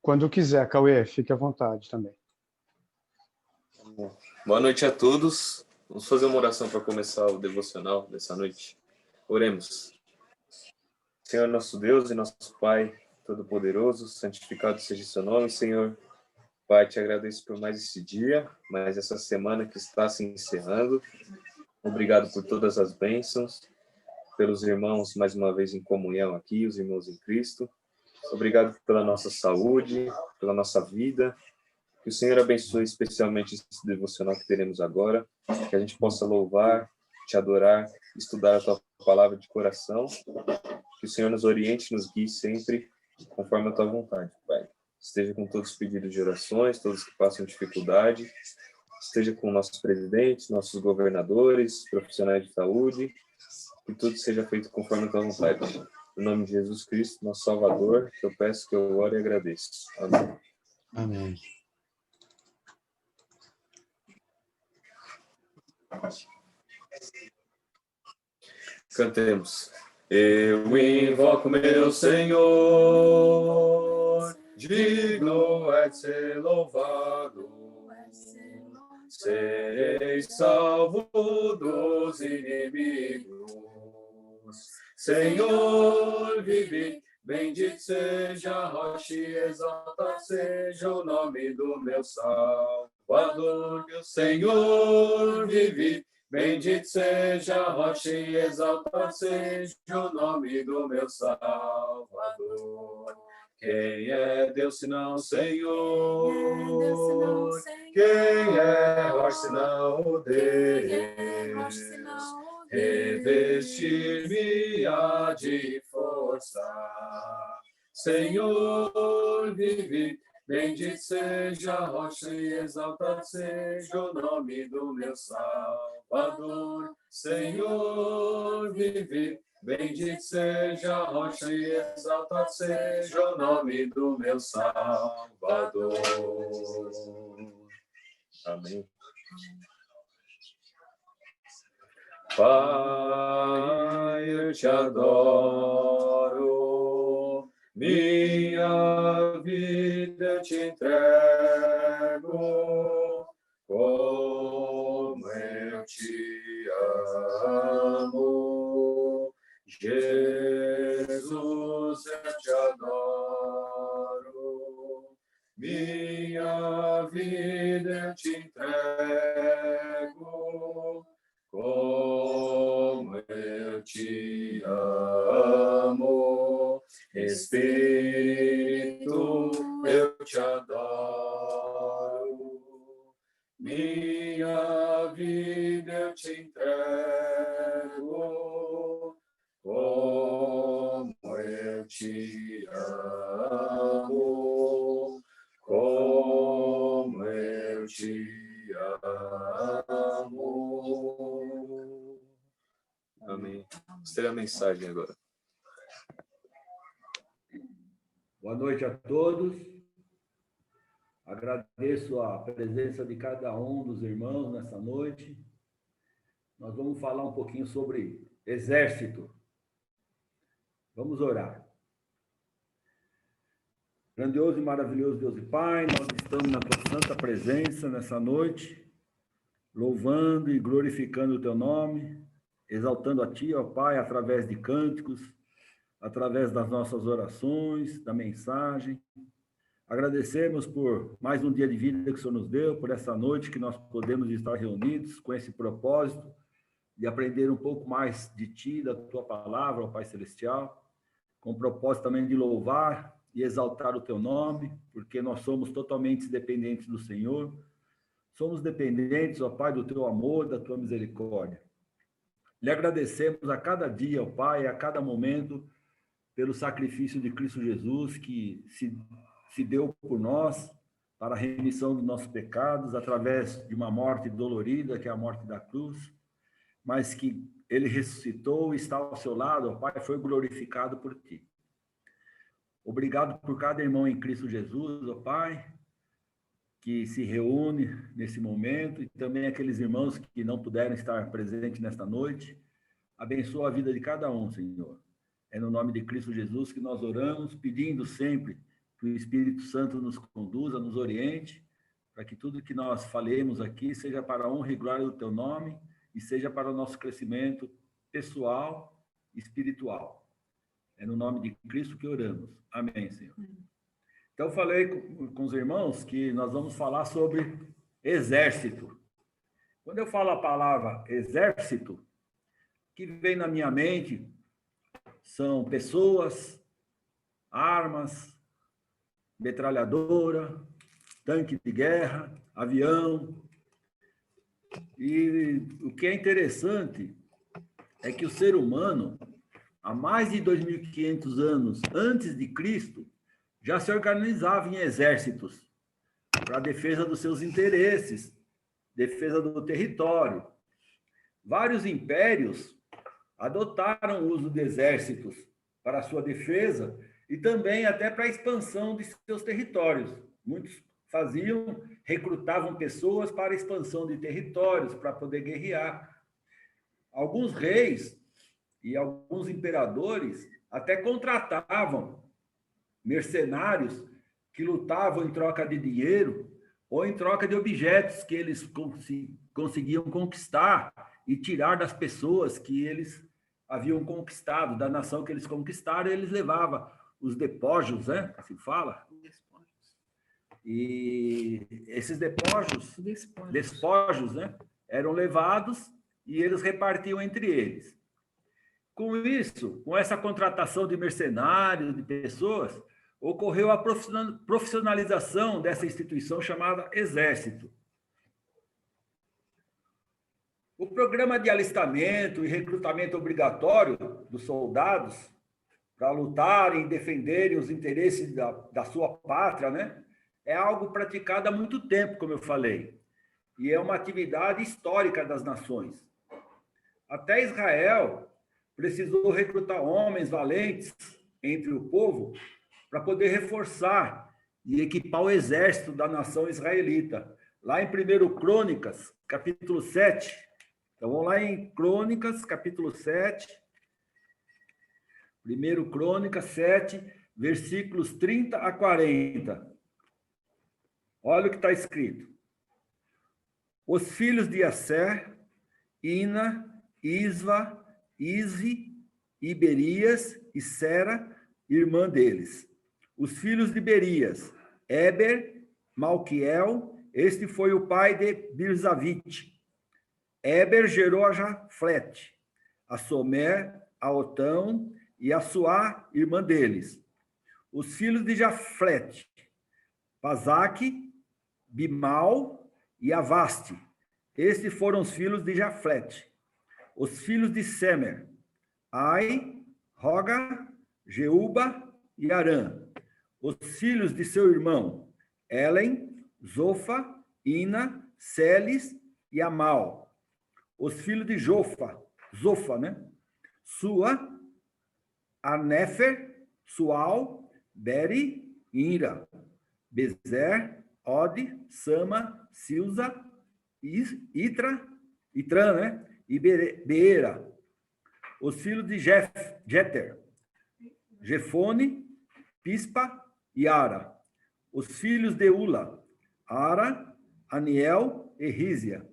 Quando quiser, Cauê, fique à vontade também. Boa noite a todos. Vamos fazer uma oração para começar o devocional dessa noite. Oremos. Senhor nosso Deus e nosso Pai Todo-Poderoso, santificado seja o seu nome, Senhor. Pai, te agradeço por mais esse dia, mais essa semana que está se encerrando. Obrigado por todas as bênçãos, pelos irmãos mais uma vez em comunhão aqui, os irmãos em Cristo. Obrigado pela nossa saúde, pela nossa vida. Que o Senhor abençoe especialmente esse devocional que teremos agora, que a gente possa louvar, te adorar, estudar a tua palavra de coração. Que o Senhor nos oriente, nos guie sempre conforme a tua vontade, Pai. Esteja com todos os pedidos de orações, todos que passam dificuldade. Esteja com nossos presidentes, nossos governadores, profissionais de saúde. Que tudo seja feito conforme a tua vontade. Em nome de Jesus Cristo, nosso Salvador, que eu peço, que eu oro e agradeço. Amém. Amém. Cantemos. Eu invoco meu Senhor, digno é de ser louvado. Serei salvo dos inimigos. Senhor, vive, bendito seja a rocha e exaltado seja o nome do meu Salvador. Que o Senhor vive, bendito seja a rocha e exaltado seja o nome do meu Salvador. Quem é Deus senão o Senhor? Quem é rocha senão o Deus? Revestir-me-á de força. Senhor, vive, bendito seja a rocha e exaltado seja o nome do meu Salvador. Senhor, vive, bendito seja a rocha e exaltado seja o nome do meu Salvador. Amém. Pai, eu te adoro, minha vida eu te entrego, como eu te amo. Jesus, eu te adoro, minha vida eu te entrego, como eu te amo. Espírito, eu te adoro, minha vida eu te entrego, como eu te amo, como eu te amo. Amém. Vamos ter a mensagem agora. Boa noite a todos. Agradeço a presença de cada um dos irmãos nessa noite. Nós vamos falar um pouquinho sobre exército. Vamos orar. Grandioso e maravilhoso Deus e Pai, nós estamos na tua santa presença nessa noite, louvando e glorificando o teu nome, exaltando a ti, ó Pai, através de cânticos, através das nossas orações, da mensagem. Agradecemos por mais um dia de vida que o Senhor nos deu, por essa noite que nós podemos estar reunidos com esse propósito de aprender um pouco mais de ti, da tua palavra, ó Pai Celestial, com o propósito também de louvar e exaltar o teu nome, porque nós somos totalmente dependentes do Senhor. Somos dependentes, ó Pai, do teu amor, da tua misericórdia. Lhe agradecemos a cada dia, ó Pai, a cada momento, pelo sacrifício de Cristo Jesus, que se deu por nós, para a remissão dos nossos pecados, através de uma morte dolorida, que é a morte da cruz, mas que ele ressuscitou e está ao seu lado, ó Pai, foi glorificado por ti. Obrigado por cada irmão em Cristo Jesus, ó Pai, que se reúne nesse momento, e também aqueles irmãos que não puderam estar presentes nesta noite. Abençoa a vida de cada um, Senhor. É no nome de Cristo Jesus que nós oramos, pedindo sempre que o Espírito Santo nos conduza, nos oriente, para que tudo que nós falemos aqui seja para a honra e glória do teu nome e seja para o nosso crescimento pessoal e espiritual. É no nome de Cristo que oramos. Amém, Senhor. Então, eu falei com os irmãos que nós vamos falar sobre exército. Quando eu falo a palavra exército, o que vem na minha mente são pessoas, armas, metralhadora, tanque de guerra, avião. E o que é interessante é que o ser humano, há mais de 2.500 anos antes de Cristo, já se organizava em exércitos para a defesa dos seus interesses, defesa do território. Vários impérios adotaram o uso de exércitos para a sua defesa e também até para a expansão de seus territórios. Muitos recrutavam pessoas para a expansão de territórios, para poder guerrear. Alguns reis e alguns imperadores até contratavam mercenários que lutavam em troca de dinheiro ou em troca de objetos que eles conseguiam conquistar e tirar das pessoas que eles haviam conquistado, da nação que eles conquistaram, eles levavam os despojos, né? Se fala? E esses despojos, né? Eram levados e eles repartiam entre eles. Com isso, com essa contratação de mercenários, de pessoas, ocorreu a profissionalização dessa instituição chamada Exército. O programa de alistamento e recrutamento obrigatório dos soldados para lutarem e defenderem os interesses da sua pátria, né, é algo praticado há muito tempo, como eu falei, e é uma atividade histórica das nações. Até Israel precisou recrutar homens valentes entre o povo para poder reforçar e equipar o exército da nação israelita. Lá em 1 Crônicas, capítulo 7. Então, vamos lá em Crônicas, capítulo 7. 1 Crônicas 7, versículos 30 a 40. Olha o que está escrito. Os filhos de Asser, Ina, Isva, Izi, Iberias e Sera, irmã deles. Os filhos de Berias, Eber, Malquiel, este foi o pai de Birzavite. Eber gerou a Jaflete, a Somer, a Otão e a Suá, irmã deles. Os filhos de Jaflete, Pazaque, Bimal e Avaste. Estes foram os filhos de Jaflete. Os filhos de Semer, Ai, Roga, Jeuba e Arã. Os filhos de seu irmão, Elen, Zofa, Ina, Celes e Amal. Os filhos de Zofa, né? Sua, Anefer, Sual, Beri, Ira, Bezer, Ode, Sama, Silza, Itran, né? E Beera. Os filhos de Jeter, Jefone, Pispa e Ara. Os filhos de Ula, Ara, Aniel e Rízia.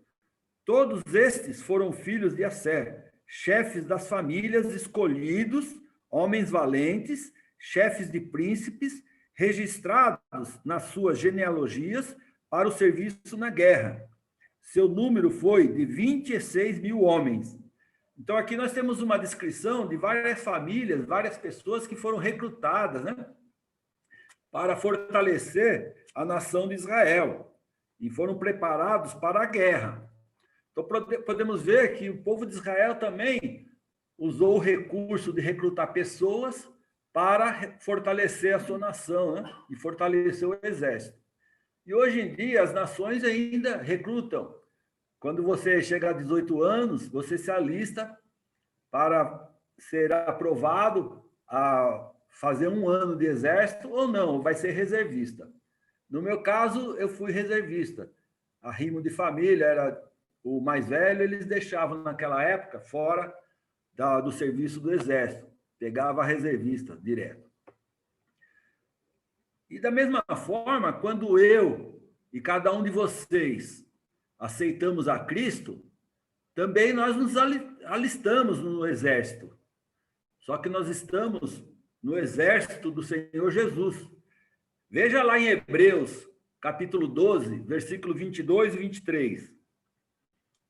Todos estes foram filhos de Asser, chefes das famílias escolhidos, homens valentes, chefes de príncipes, registrados nas suas genealogias para o serviço na guerra. Seu número foi de 26.000 homens. Então, aqui nós temos uma descrição de várias famílias, várias pessoas que foram recrutadas, né, para fortalecer a nação de Israel e foram preparados para a guerra. Então, podemos ver que o povo de Israel também usou o recurso de recrutar pessoas para fortalecer a sua nação, né, e fortalecer o exército. E hoje em dia, as nações ainda recrutam. Quando você chega a 18 anos, você se alista para ser aprovado a fazer 1 ano de exército ou não, vai ser reservista. No meu caso, eu fui reservista. Arrimo de família, era o mais velho, eles deixavam naquela época fora do serviço do exército. Pegava a reservista direto. E da mesma forma, quando eu e cada um de vocês aceitamos a Cristo, também nós nos alistamos no exército. Só que nós estamos no exército do Senhor Jesus. Veja lá em Hebreus, capítulo 12, versículo 22 e 23.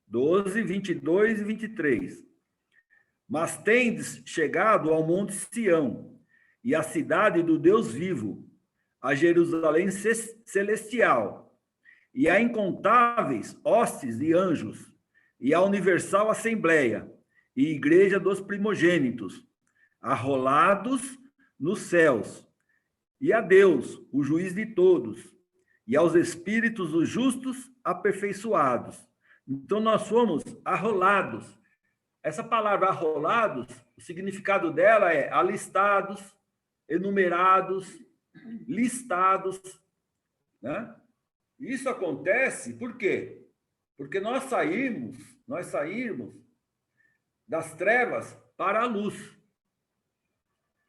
12, 22 e 23. Mas tendes chegado ao monte Sião, e à cidade do Deus vivo, a Jerusalém celestial, e a incontáveis hostes e anjos, e a universal assembleia, e igreja dos primogênitos, arrolados nos céus, e a Deus, o juiz de todos, e aos espíritos dos justos aperfeiçoados. Então, nós fomos arrolados. Essa palavra arrolados, o significado dela é alistados, enumerados, listados, né? Isso acontece por quê? Porque nós saímos das trevas para a luz.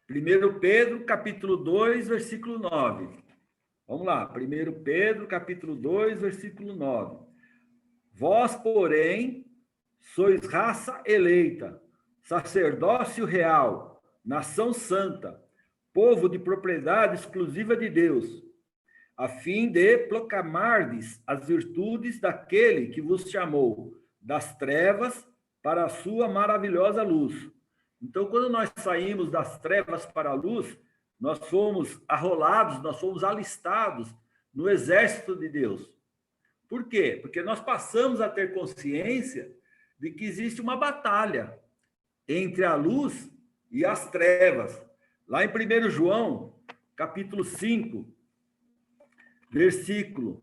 1 Pedro, capítulo 2, versículo 9. Vamos lá, 1 Pedro, capítulo 2, versículo 9. Vós, porém, sois raça eleita, sacerdócio real, nação santa, povo de propriedade exclusiva de Deus, a fim de proclamardes as virtudes daquele que vos chamou das trevas para a sua maravilhosa luz. Então, quando nós saímos das trevas para a luz, nós fomos arrolados, nós fomos alistados no exército de Deus. Por quê? Porque nós passamos a ter consciência de que existe uma batalha entre a luz e as trevas. Lá em 1 João, capítulo 5, versículo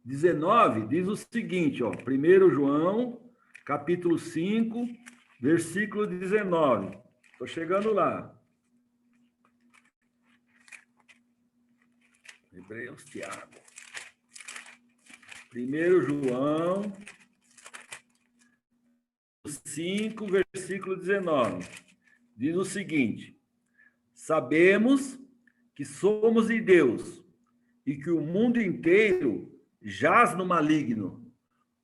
19, diz o seguinte, ó, 1 João, capítulo 5, versículo 19. Estou chegando lá. Hebreus, Tiago. 1 João 5, versículo 19. Diz o seguinte: sabemos que somos de Deus e que o mundo inteiro jaz no maligno.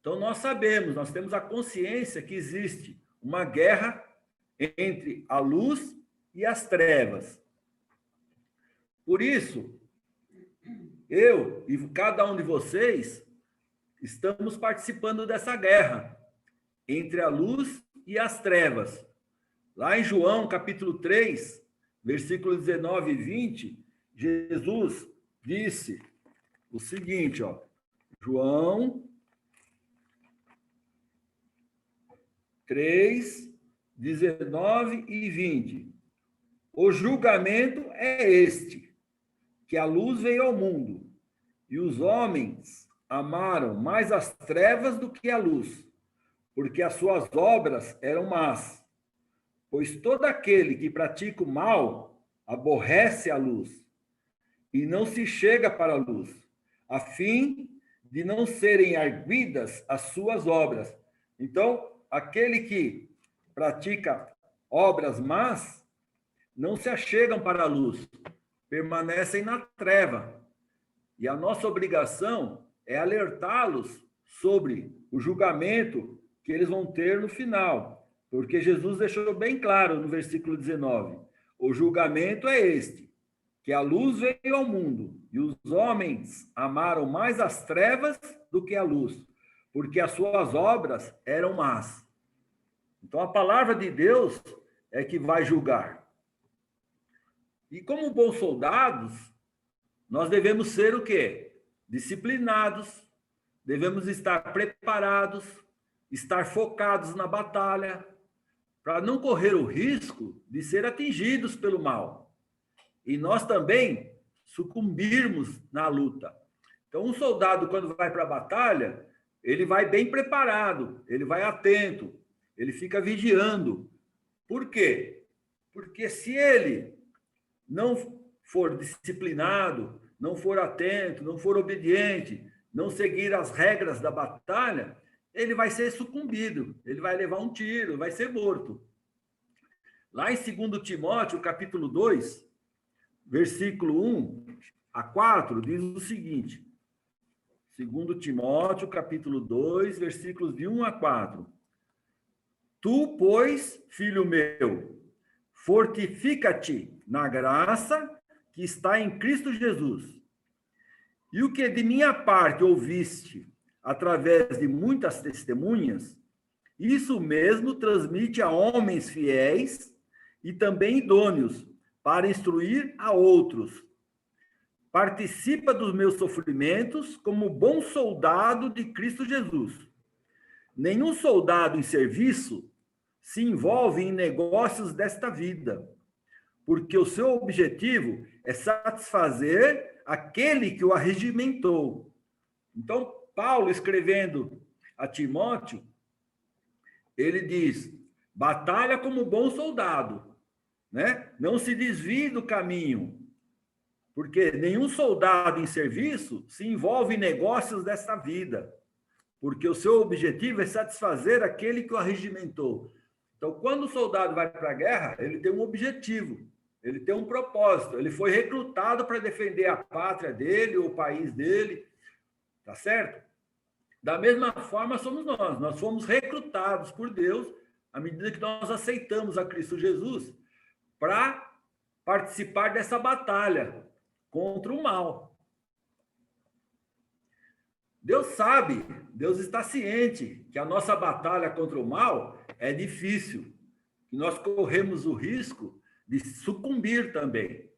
Então, nós sabemos, nós temos a consciência que existe uma guerra entre a luz e as trevas. Por isso, eu e cada um de vocês estamos participando dessa guerra entre a luz e as trevas. Lá em João, capítulo 3, versículos 19 e 20, Jesus disse o seguinte, ó, João 3, 19 e 20. O julgamento é este, que a luz veio ao mundo, e os homens amaram mais as trevas do que a luz, porque as suas obras eram más. Pois todo aquele que pratica o mal aborrece a luz, e não se chega para a luz, a fim de não serem arguidas as suas obras. Então, aquele que pratica obras más, não se achegam para a luz, permanecem na treva. E a nossa obrigação é alertá-los sobre o julgamento que eles vão ter no final. Porque Jesus deixou bem claro no versículo 19, o julgamento é este, que a luz veio ao mundo, e os homens amaram mais as trevas do que a luz, porque as suas obras eram más. Então, a palavra de Deus é que vai julgar. E como bons soldados, nós devemos ser o quê? Disciplinados, devemos estar preparados, estar focados na batalha, para não correr o risco de ser atingidos pelo mal. E nós também sucumbirmos na luta. Então, um soldado, quando vai para a batalha, ele vai bem preparado, ele vai atento, ele fica vigiando. Por quê? Porque se ele não for disciplinado, não for atento, não for obediente, não seguir as regras da batalha, ele vai ser sucumbido, ele vai levar um tiro, vai ser morto. Lá em 2 Timóteo, capítulo 2, versículo 1 a 4, diz o seguinte, 2 Timóteo, capítulo 2, versículos de 1 a 4. Tu, pois, filho meu, fortifica-te na graça que está em Cristo Jesus. E o que de minha parte ouviste através de muitas testemunhas, isso mesmo transmite a homens fiéis e também idôneos, para instruir a outros. Participa dos meus sofrimentos como bom soldado de Cristo Jesus. Nenhum soldado em serviço se envolve em negócios desta vida, porque o seu objetivo é satisfazer aquele que o arregimentou. Então, Paulo, escrevendo a Timóteo, ele diz, batalha como bom soldado, né? Não se desvie do caminho, porque nenhum soldado em serviço se envolve em negócios desta vida, porque o seu objetivo é satisfazer aquele que o arregimentou. Então, quando o soldado vai para a guerra, ele tem um objetivo, ele tem um propósito, ele foi recrutado para defender a pátria dele, o país dele, tá certo? Da mesma forma somos nós fomos recrutados por Deus à medida que nós aceitamos a Cristo Jesus para participar dessa batalha contra o mal. Deus sabe, Deus está ciente que a nossa batalha contra o mal é difícil, que nós corremos o risco de sucumbir também,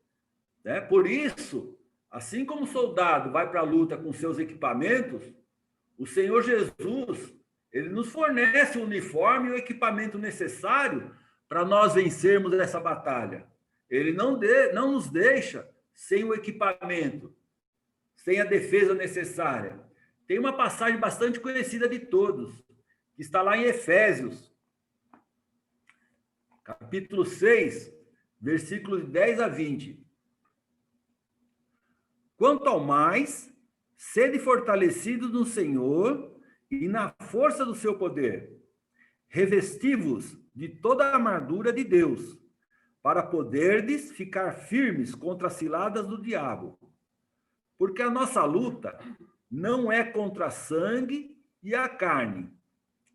né? Por isso, assim como o soldado vai para a luta com seus equipamentos, o Senhor Jesus, ele nos fornece o uniforme e o equipamento necessário para nós vencermos essa batalha. Ele não nos deixa sem o equipamento, sem a defesa necessária. Tem uma passagem bastante conhecida de todos, que está lá em Efésios, capítulo 6, versículos 10 a 20. Quanto ao mais, sede fortalecidos no Senhor e na força do seu poder. Revesti-vos de toda a armadura de Deus, para poderdes ficar firmes contra as ciladas do diabo. Porque a nossa luta não é contra a sangue e a carne,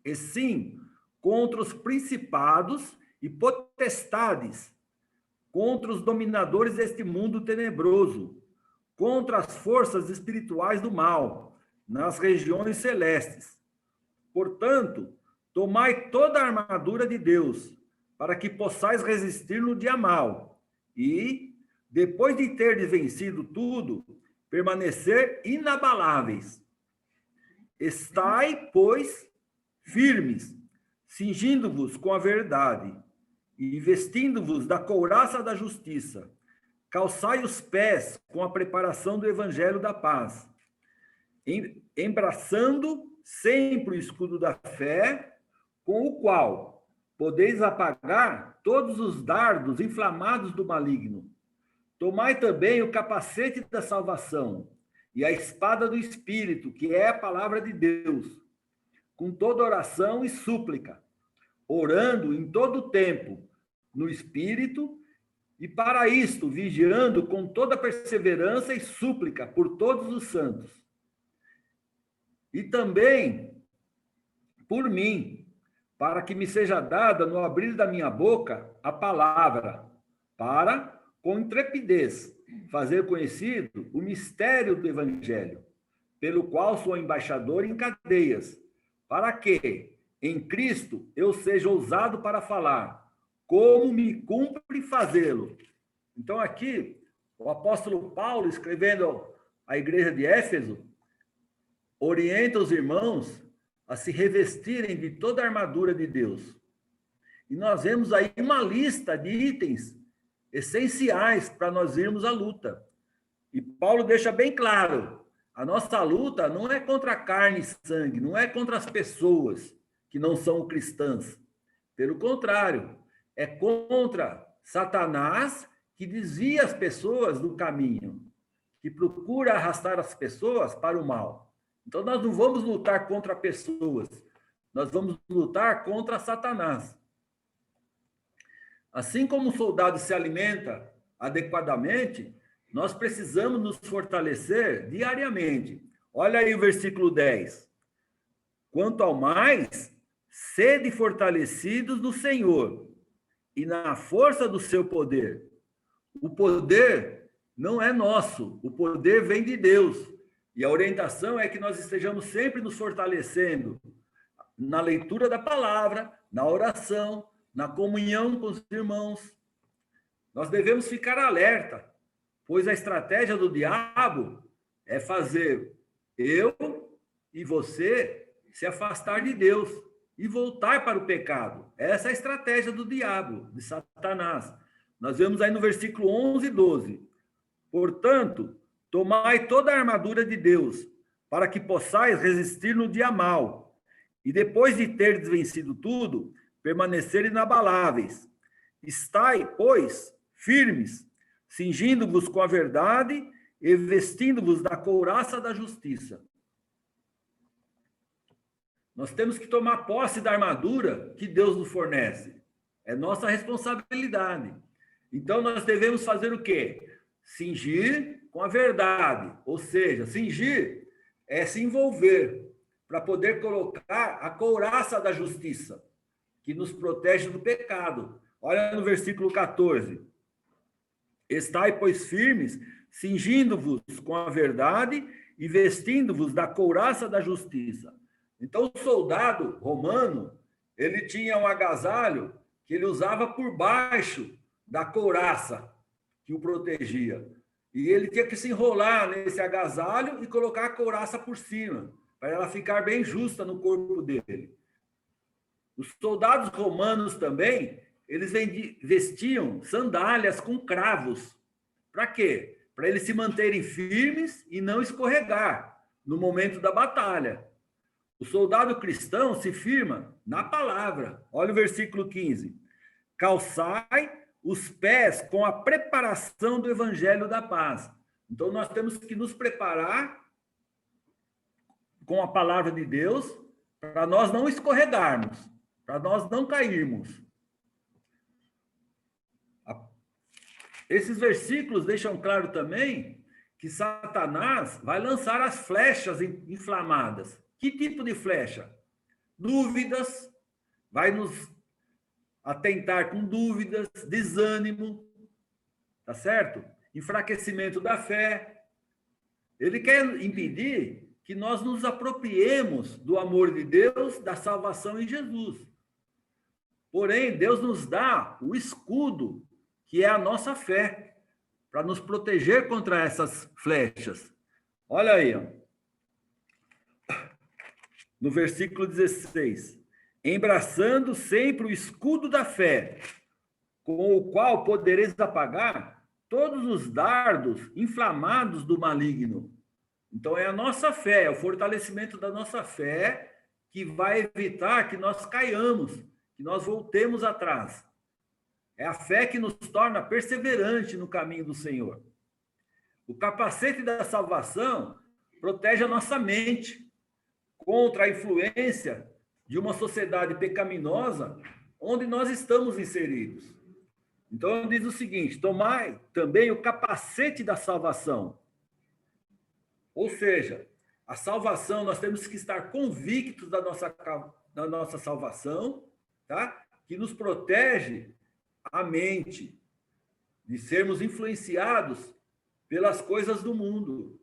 e sim contra os principados e potestades, contra os dominadores deste mundo tenebroso, contra as forças espirituais do mal, nas regiões celestes. Portanto, tomai toda a armadura de Deus, para que possais resistir no dia mau, e, depois de terdes vencido tudo, permanecer inabaláveis. Estai, pois, firmes, cingindo-vos com a verdade, e vestindo-vos da couraça da justiça. Calçai os pés com a preparação do evangelho da paz, embraçando sempre o escudo da fé, com o qual podeis apagar todos os dardos inflamados do maligno. Tomai também o capacete da salvação e a espada do Espírito, que é a palavra de Deus, com toda oração e súplica, orando em todo o tempo, no Espírito, e para isto, vigiando com toda perseverança e súplica por todos os santos. E também por mim, para que me seja dada no abrir da minha boca a palavra, para, com intrepidez, fazer conhecido o mistério do Evangelho, pelo qual sou embaixador em cadeias, para que, em Cristo, eu seja ousado para falar, como me cumpre fazê-lo. Então, aqui, o apóstolo Paulo, escrevendo à igreja de Éfeso, orienta os irmãos a se revestirem de toda a armadura de Deus. E nós vemos aí uma lista de itens essenciais para nós irmos à luta. E Paulo deixa bem claro, a nossa luta não é contra a carne e sangue, não é contra as pessoas que não são cristãs. Pelo contrário, é contra Satanás, que desvia as pessoas do caminho, que procura arrastar as pessoas para o mal. Então, nós não vamos lutar contra pessoas, nós vamos lutar contra Satanás. Assim como o soldado se alimenta adequadamente, nós precisamos nos fortalecer diariamente. Olha aí o versículo 10. Quanto ao mais, sede fortalecidos no Senhor e na força do seu poder. O poder não é nosso, o poder vem de Deus. E a orientação é que nós estejamos sempre nos fortalecendo na leitura da palavra, na oração, na comunhão com os irmãos. Nós devemos ficar alerta, pois a estratégia do diabo é fazer eu e você se afastar de Deus e voltar para o pecado. Essa é a estratégia do diabo, de Satanás. Nós vemos aí no versículo 11 e 12. Portanto, tomai toda a armadura de Deus, para que possais resistir no dia mau, e depois de teres vencido tudo, permanecer inabaláveis. Estai, pois, firmes, cingindo-vos com a verdade e vestindo-vos da couraça da justiça. Nós temos que tomar posse da armadura que Deus nos fornece. É nossa responsabilidade. Então, nós devemos fazer o quê? Cingir com a verdade. Ou seja, cingir é se envolver para poder colocar a couraça da justiça, que nos protege do pecado. Olha no versículo 14. Estai, pois, firmes, cingindo-vos com a verdade e vestindo-vos da couraça da justiça. Então, o soldado romano, ele tinha um agasalho que ele usava por baixo da couraça que o protegia. E ele tinha que se enrolar nesse agasalho e colocar a couraça por cima, para ela ficar bem justa no corpo dele. Os soldados romanos também, eles vestiam sandálias com cravos. Para quê? Para eles se manterem firmes e não escorregar no momento da batalha. O soldado cristão se firma na palavra. Olha o versículo 15. Calçai os pés com a preparação do evangelho da paz. Então, nós temos que nos preparar com a palavra de Deus para nós não escorregarmos, para nós não cairmos. Esses versículos deixam claro também que Satanás vai lançar as flechas inflamadas. Que tipo de flecha? Dúvidas, vai nos atentar com dúvidas, desânimo, tá certo? Enfraquecimento da fé. Ele quer impedir que nós nos apropriemos do amor de Deus, da salvação em Jesus. Porém, Deus nos dá o escudo, que é a nossa fé, para nos proteger contra essas flechas. Olha aí, ó. No versículo 16. Embraçando sempre o escudo da fé, com o qual podereis apagar todos os dardos inflamados do maligno. Então, é a nossa fé, é o fortalecimento da nossa fé que vai evitar que nós caiamos, que nós voltemos atrás. É a fé que nos torna perseverante no caminho do Senhor. O capacete da salvação protege a nossa mente contra a influência de uma sociedade pecaminosa onde nós estamos inseridos. Então, diz o seguinte: tomai também o capacete da salvação. Ou seja, a salvação, nós temos que estar convictos da nossa salvação, tá? Que nos protege a mente de sermos influenciados pelas coisas do mundo.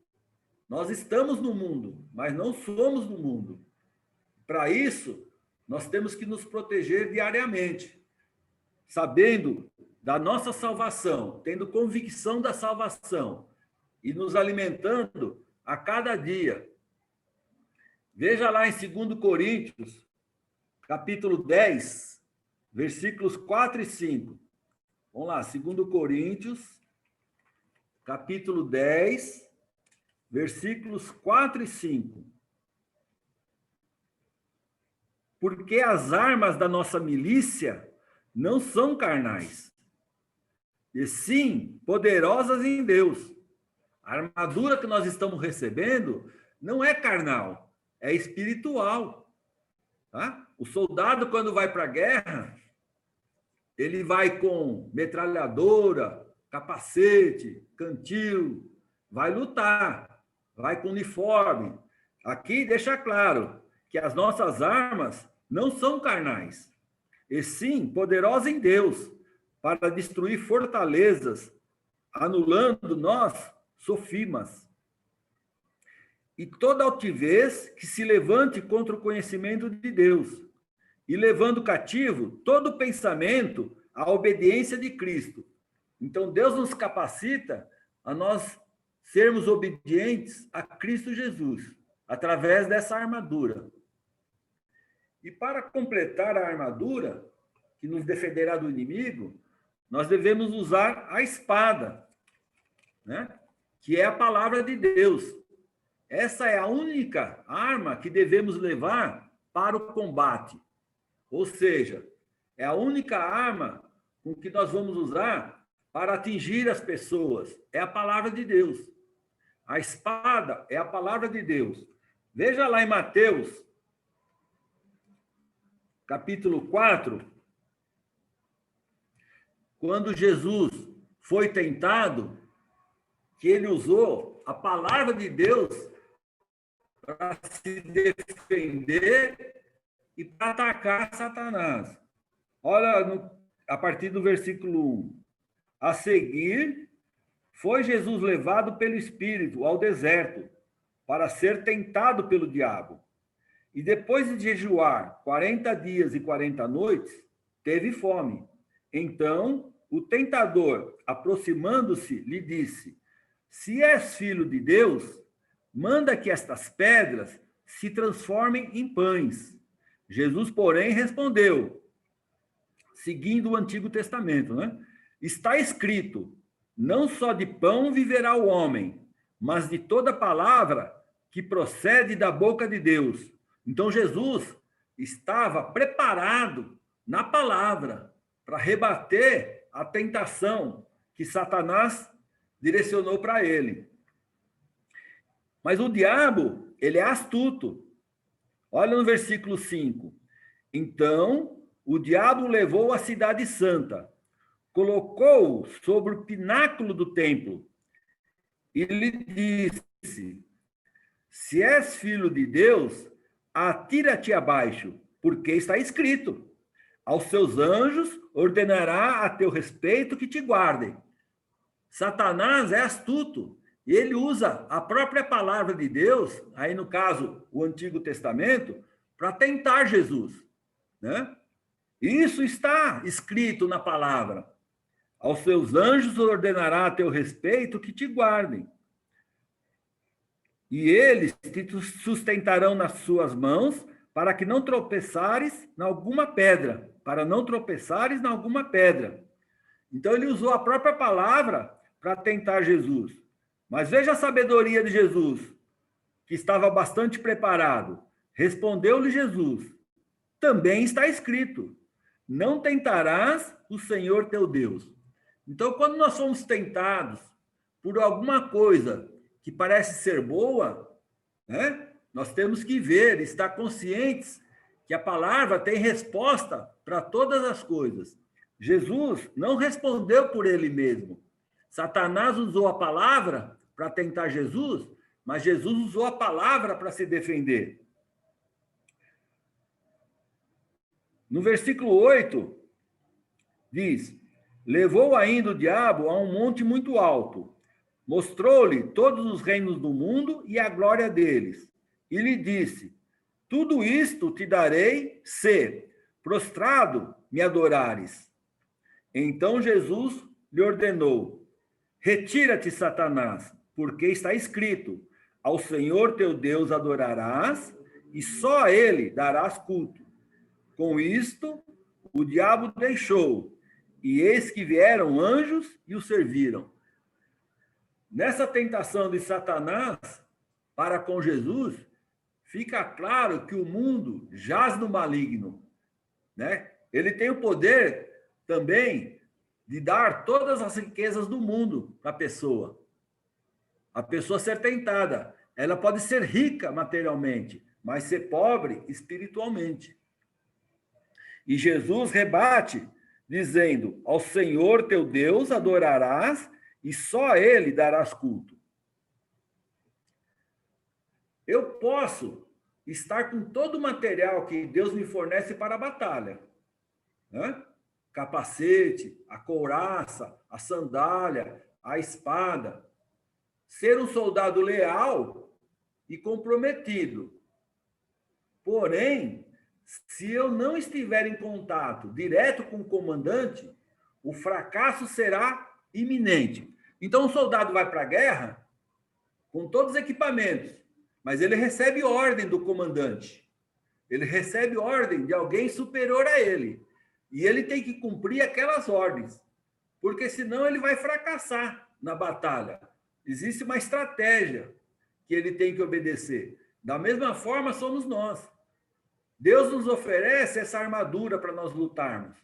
Nós estamos no mundo, mas não somos do mundo. Para isso, nós temos que nos proteger diariamente, sabendo da nossa salvação, tendo convicção da salvação e nos alimentando a cada dia. Veja lá em 2 Coríntios, capítulo 10, versículos 4 e 5. Vamos lá, 2 Coríntios, capítulo 10, versículos 4 e 5. Porque as armas da nossa milícia não são carnais, e sim poderosas em Deus. A armadura que nós estamos recebendo não é carnal, é espiritual. Tá? O soldado, quando vai para a guerra, ele vai com metralhadora, capacete, cantil, vai lutar, vai com uniforme. Aqui deixa claro que as nossas armas não são carnais, e sim poderosas em Deus, para destruir fortalezas, anulando nós sofimas. E toda altivez que se levante contra o conhecimento de Deus, e levando cativo todo pensamento à obediência de Cristo. Então, Deus nos capacita a nós sermos obedientes a Cristo Jesus, através dessa armadura. E para completar a armadura, que nos defenderá do inimigo, nós devemos usar a espada, né? Que é a palavra de Deus. Essa é a única arma que devemos levar para o combate. Ou seja, é a única arma com que nós vamos usar para atingir as pessoas. É a palavra de Deus. A espada é a palavra de Deus. Veja lá em Mateus, capítulo 4, quando Jesus foi tentado, que ele usou a palavra de Deus para se defender e para atacar Satanás. Olha, a partir do versículo 1. A seguir, foi Jesus levado pelo Espírito ao deserto para ser tentado pelo diabo. E depois de jejuar 40 dias e 40 noites, teve fome. Então, o tentador, aproximando-se, lhe disse: se és filho de Deus, manda que estas pedras se transformem em pães. Jesus, porém, respondeu, seguindo o Antigo Testamento, né? Está escrito, não só de pão viverá o homem, mas de toda palavra que procede da boca de Deus. Então, Jesus estava preparado na palavra para rebater a tentação que Satanás direcionou para ele. Mas o diabo, ele é astuto. Olha no versículo 5. Então, o diabo levou a cidade santa, colocou-o sobre o pináculo do templo e lhe disse: se és filho de Deus, atira-te abaixo, porque está escrito: aos seus anjos ordenará a teu respeito que te guardem. Satanás é astuto. Ele usa a própria palavra de Deus, aí no caso, o Antigo Testamento, para tentar Jesus, né? Isso está escrito na palavra. Aos seus anjos ordenará a teu respeito que te guardem. E eles te sustentarão nas suas mãos, para que não tropeçares em alguma pedra. Para não tropeçares em alguma pedra. Então, ele usou a própria palavra para tentar Jesus. Mas veja a sabedoria de Jesus, que estava bastante preparado. Respondeu-lhe Jesus: também está escrito, não tentarás o Senhor teu Deus. Então, quando nós somos tentados por alguma coisa que parece ser boa, né, nós temos que ver, estar conscientes que a palavra tem resposta para todas as coisas. Jesus não respondeu por ele mesmo. Satanás usou a palavra para tentar Jesus, mas Jesus usou a palavra para se defender. No versículo 8, diz: levou ainda o diabo a um monte muito alto, mostrou-lhe todos os reinos do mundo e a glória deles, e lhe disse: tudo isto te darei se, prostrado, me adorares. Então Jesus lhe ordenou: retira-te, Satanás, porque está escrito: ao Senhor teu Deus adorarás, e só a ele darás culto. Com isto, o diabo deixou, e eis que vieram anjos e o serviram. Nessa tentação de Satanás para com Jesus, fica claro que o mundo jaz no maligno, né? Ele tem o poder também de dar todas as riquezas do mundo para a pessoa. A pessoa ser tentada, ela pode ser rica materialmente, mas ser pobre espiritualmente. E Jesus rebate dizendo: ao Senhor teu Deus adorarás e só a ele darás culto. Eu posso estar com todo o material que Deus me fornece para a batalha, né? Capacete, a couraça, a sandália, a espada. Ser um soldado leal e comprometido. Porém, se eu não estiver em contato direto com o comandante, o fracasso será iminente. Então, o soldado vai para a guerra com todos os equipamentos, mas ele recebe ordem do comandante. Ele recebe ordem de alguém superior a ele. E ele tem que cumprir aquelas ordens, porque senão ele vai fracassar na batalha. Existe uma estratégia que ele tem que obedecer. Da mesma forma, somos nós. Deus nos oferece essa armadura para nós lutarmos.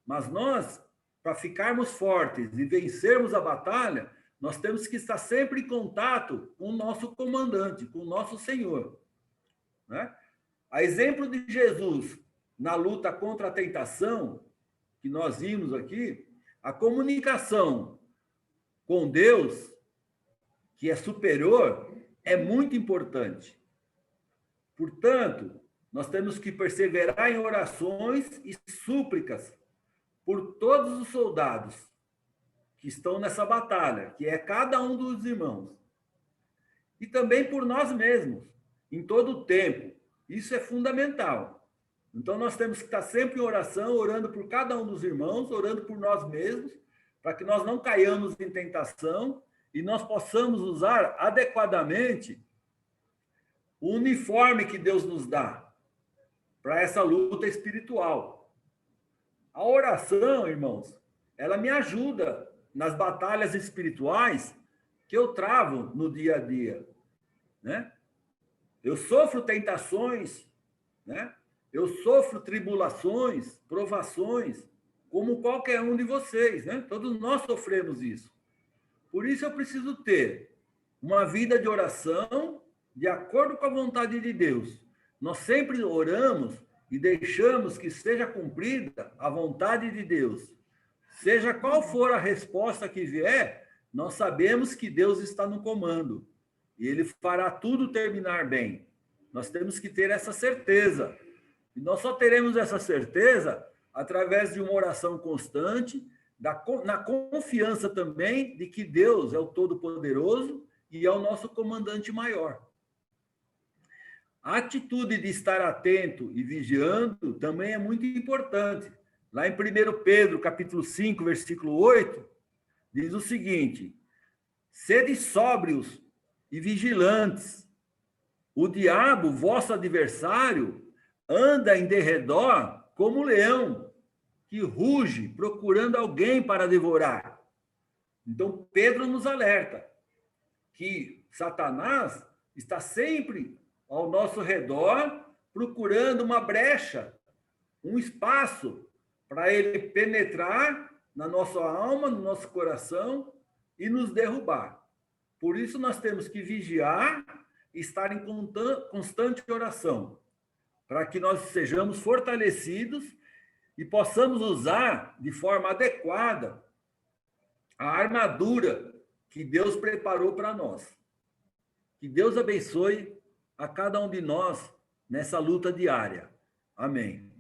Mas nós, para ficarmos fortes e vencermos a batalha, nós temos que estar sempre em contato com o nosso comandante, com o nosso Senhor, né? A exemplo de Jesus na luta contra a tentação, que nós vimos aqui, a comunicação com Deus, que é superior, é muito importante. Portanto, nós temos que perseverar em orações e súplicas por todos os soldados que estão nessa batalha, que é cada um dos irmãos. E também por nós mesmos, em todo o tempo. Isso é fundamental. Então, nós temos que estar sempre em oração, orando por cada um dos irmãos, orando por nós mesmos, para que nós não caiamos em tentação e nós possamos usar adequadamente o uniforme que Deus nos dá para essa luta espiritual. A oração, irmãos, ela me ajuda nas batalhas espirituais que eu travo no dia a dia, né? Eu sofro tentações, né? Eu sofro tribulações, provações, como qualquer um de vocês, né? Todos nós sofremos isso. Por isso eu preciso ter uma vida de oração de acordo com a vontade de Deus. Nós sempre oramos e deixamos que seja cumprida a vontade de Deus. Seja qual for a resposta que vier, nós sabemos que Deus está no comando e Ele fará tudo terminar bem. Nós temos que ter essa certeza. E nós só teremos essa certeza através de uma oração constante, na confiança também de que Deus é o Todo-Poderoso e é o nosso comandante maior. A atitude de estar atento e vigiando também é muito importante. Lá em 1 Pedro, capítulo 5, versículo 8, diz o seguinte: sede sóbrios e vigilantes. O diabo, vosso adversário, anda em derredor como leão, que ruge, procurando alguém para devorar. Então, Pedro nos alerta que Satanás está sempre ao nosso redor, procurando uma brecha, um espaço para ele penetrar na nossa alma, no nosso coração e nos derrubar. Por isso, nós temos que vigiar e estar em constante oração, para que nós sejamos fortalecidos e possamos usar de forma adequada a armadura que Deus preparou para nós. Que Deus abençoe a cada um de nós nessa luta diária. Amém.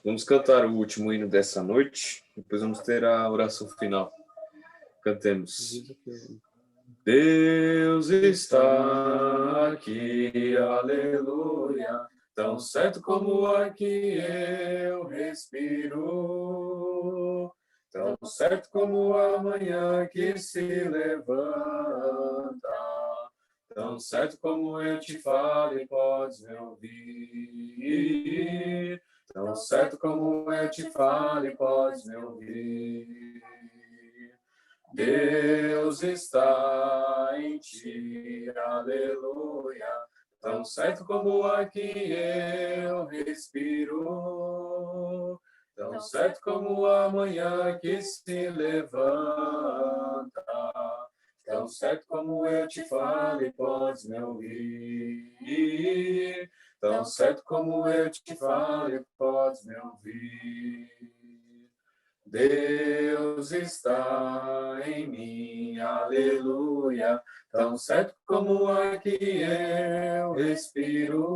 Vamos cantar o último hino dessa noite, depois vamos ter a oração final. Cantemos. Deus está aqui, aleluia, tão certo como o ar que eu respiro, tão certo como a manhã que se levanta, tão certo como eu te falo e podes me ouvir, tão certo como eu te falo e podes me ouvir. Deus está em ti, aleluia, tão certo como o ar que eu respiro, tão certo como a manhã que se levanta, tão certo como eu te falo e podes me ouvir, tão certo como eu te falo e podes me ouvir. Deus está em mim, aleluia, tão certo como o ar que eu respiro,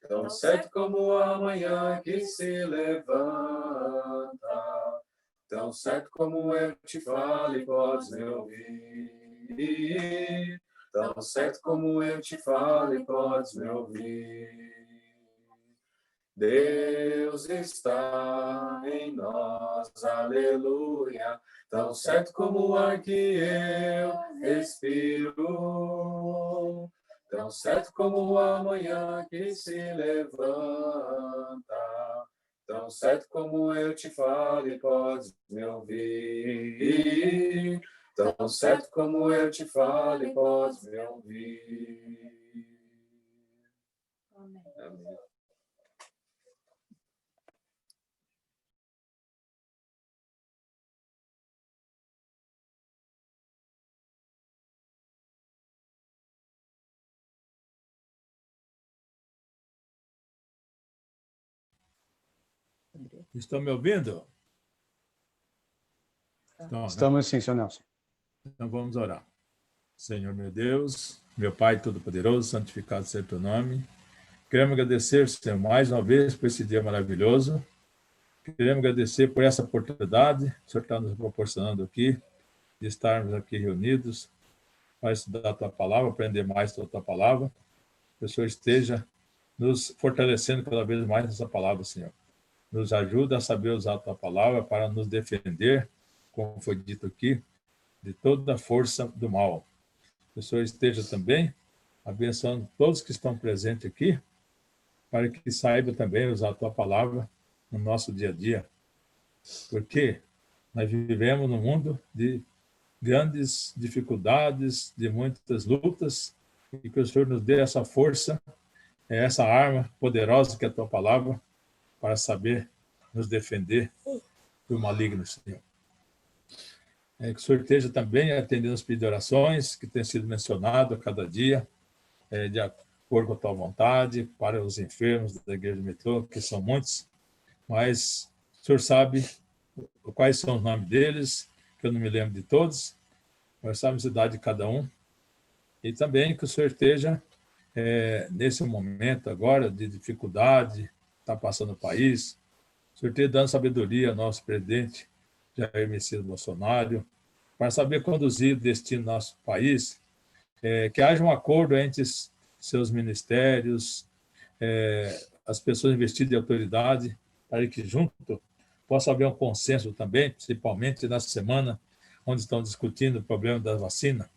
tão certo como a manhã que se levanta, tão certo como eu te falo e podes me ouvir, tão certo como eu te falo e podes me ouvir. Deus está em nós, aleluia, tão certo como o ar que eu respiro, tão certo como a manhã que se levanta, tão certo como eu te falo e podes me ouvir, tão certo como eu te falo e podes me ouvir. Amém. Amém. Estão me ouvindo? Estão, né? Estamos sim, senhor Nelson. Então vamos orar. Senhor meu Deus, meu Pai Todo-Poderoso, santificado seja o teu nome. Queremos agradecer, Senhor, mais uma vez por esse dia maravilhoso. Queremos agradecer por essa oportunidade que o Senhor está nos proporcionando aqui, de estarmos aqui reunidos para estudar a tua palavra, aprender mais da tua palavra. Que o Senhor esteja nos fortalecendo cada vez mais nessa palavra, Senhor. Nos ajuda a saber usar a tua palavra para nos defender, como foi dito aqui, de toda a força do mal. Que o Senhor esteja também abençoando todos que estão presentes aqui, para que saibam também usar a tua palavra no nosso dia a dia. Porque nós vivemos num mundo de grandes dificuldades, de muitas lutas, e que o Senhor nos dê essa força, essa arma poderosa que é a tua palavra, para saber nos defender do maligno, Senhor. Que o Senhor esteja também atendendo as pedidos de orações que têm sido mencionados a cada dia, de acordo com a tua vontade, para os enfermos da Igreja de Metrô, que são muitos, mas o Senhor sabe quais são os nomes deles, que eu não me lembro de todos, mas sabe a cidade de cada um. E também que o Senhor esteja, nesse momento agora de dificuldade, está passando o país, o Senhor esteja dando sabedoria ao nosso presidente, Jair Messias Bolsonaro, para saber conduzir o destino do nosso país, que haja um acordo entre seus ministérios, as pessoas investidas em autoridade, para que junto possa haver um consenso também, principalmente nessa semana, onde estão discutindo o problema da vacina,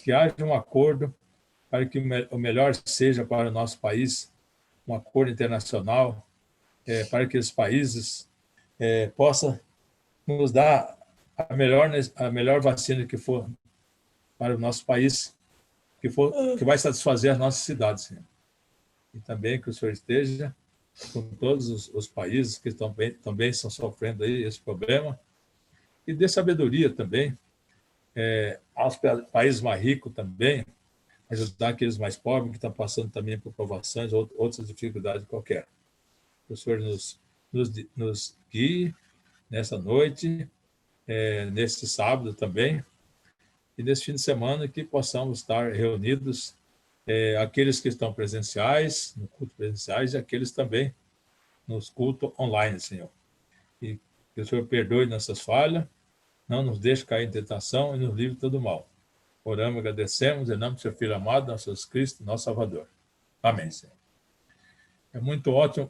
que haja um acordo para que o melhor seja para o nosso país, um acordo internacional, para que os países possam nos dar a melhor vacina que for para o nosso país, que vai satisfazer as nossas cidades, Senhor. E também que o Senhor esteja com todos os países que também estão sofrendo aí esse problema, e dê sabedoria também aos países mais ricos também, ajudar aqueles mais pobres que estão passando também por provações ou outras dificuldades qualquer. Que o Senhor nos guie nessa noite, nesse sábado também, e nesse fim de semana que possamos estar reunidos, aqueles que estão presenciais, no culto presenciais, e aqueles também nos cultos online, Senhor. E que o Senhor perdoe nossas falhas, não nos deixe cair em tentação e nos livre de todo mal. Oramos e agradecemos, em nome do seu Filho amado, nosso Jesus Cristo, nosso Salvador. Amém, Senhor. É muito ótimo